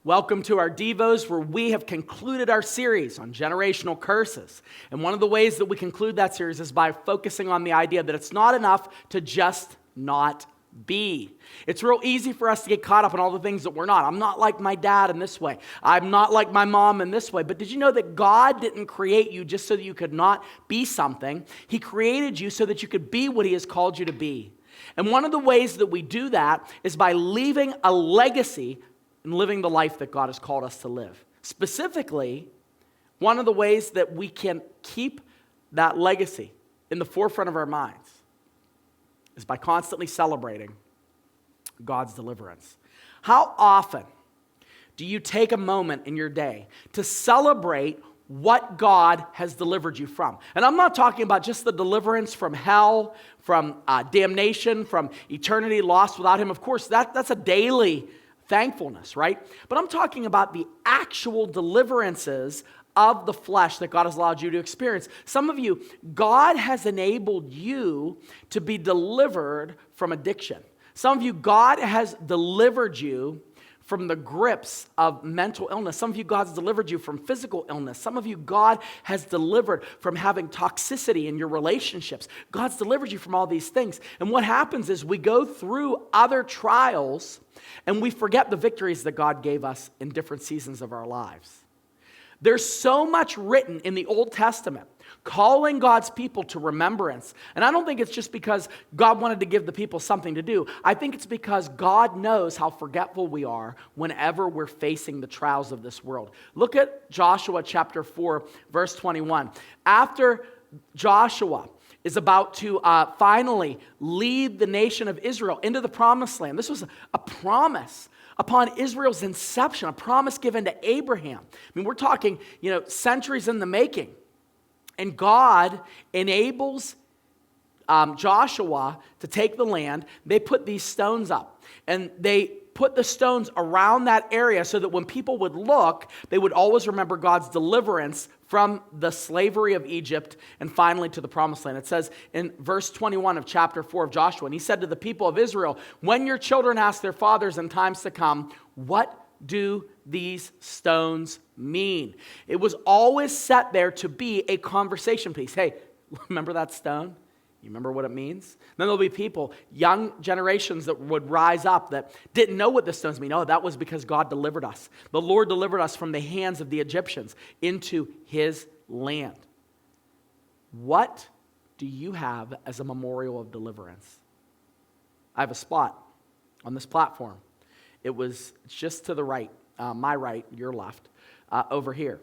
Welcome to our Devos, where we have concluded our series on generational curses. And one of the ways that we conclude that series is by focusing on the idea that it's not enough to just not be. It's real easy for us to get caught up in all the things that we're not. I'm not like my dad in this way. I'm not like my mom in this way. But did you know that God didn't create you just so that you could not be something? He created you so that you could be what He has called you to be. And one of the ways that we do that is by leaving a legacy and living the life that God has called us to live. Specifically, one of the ways that we can keep that legacy in the forefront of our minds is by constantly celebrating God's deliverance. How often do you take a moment in your day to celebrate what God has delivered you from? And I'm not talking about just the deliverance from hell, from damnation, from eternity lost without Him. Of course, that's a daily thankfulness, right? But I'm talking about the actual deliverances of the flesh that God has allowed you to experience. Some of you, God has enabled you to be delivered from addiction. Some of you, God has delivered you from the grips of mental illness. Some of you, God's delivered you from physical illness. Some of you, God has delivered from having toxicity in your relationships. God's delivered you from all these things. And what happens is we go through other trials and we forget the victories that God gave us in different seasons of our lives. There's so much written in the Old Testament calling God's people to remembrance. And I don't think it's just because God wanted to give the people something to do. I think it's because God knows how forgetful we are whenever we're facing the trials of this world. Look at Joshua chapter 4, verse 21. After Joshua is about to finally lead the nation of Israel into the promised land. This was a promise upon Israel's inception, a promise given to Abraham. I mean, we're talking, centuries in the making. And God enables Joshua to take the land. They put these stones up. And they put the stones around that area so that when people would look, they would always remember God's deliverance from the slavery of Egypt and finally to the promised land. It says in verse 21 of chapter 4 of Joshua, and he said to the people of Israel, "When your children ask their fathers in times to come, what do these stones mean?" It was always set there to be a conversation piece. Hey, remember that stone? You remember what it means? Then there'll be people, young generations that would rise up that didn't know what the stones mean. Oh, that was because God delivered us. The Lord delivered us from the hands of the Egyptians into His land. What do you have as a memorial of deliverance? I have a spot on this platform. It's just to the right, my right, your left, over here.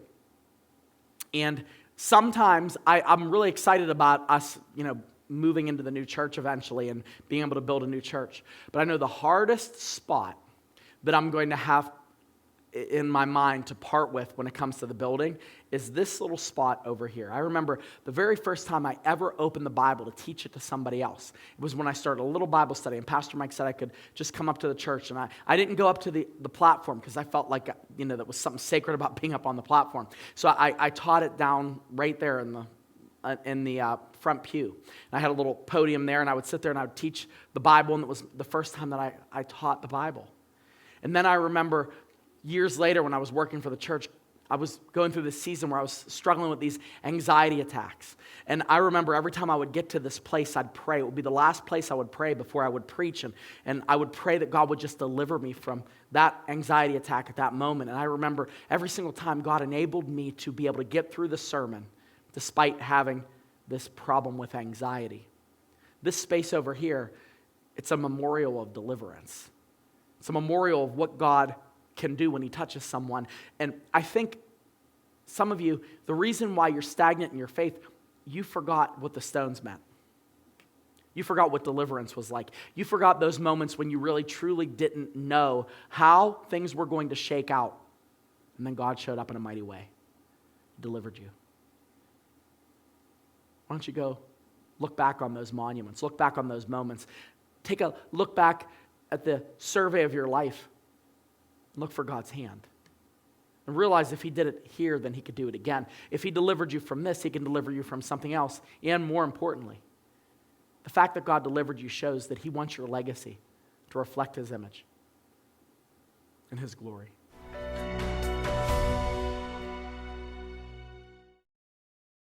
And sometimes I'm really excited about us, moving into the new church eventually and being able to build a new church. But I know the hardest spot that I'm going to have in my mind to part with when it comes to the building is this little spot over here. I remember the very first time I ever opened the Bible to teach it to somebody else. It was when I started a little Bible study, and Pastor Mike said I could just come up to the church, and I didn't go up to the platform because I felt like, that was something sacred about being up on the platform. So I taught it down right there in the front pew. And I had a little podium there, and I would sit there and I would teach the Bible, and it was the first time that I taught the Bible. And then I remember years later when I was working for the church, I was going through this season where I was struggling with these anxiety attacks. And I remember every time I would get to this place, I'd pray. It would be the last place I would pray before I would preach. And I would pray that God would just deliver me from that anxiety attack at that moment. And I remember every single time God enabled me to be able to get through the sermon despite having this problem with anxiety. This space over here, it's a memorial of deliverance. It's a memorial of what God can do when He touches someone. And I think some of you, the reason why you're stagnant in your faith, you forgot what the stones meant. You forgot what deliverance was like. You forgot those moments when you really truly didn't know how things were going to shake out. And then God showed up in a mighty way. He delivered you. Why don't you go look back on those monuments, look back on those moments, take a look back at the survey of your life, and look for God's hand. And realize if He did it here, then He could do it again. If He delivered you from this, He can deliver you from something else. And more importantly, the fact that God delivered you shows that He wants your legacy to reflect His image and His glory.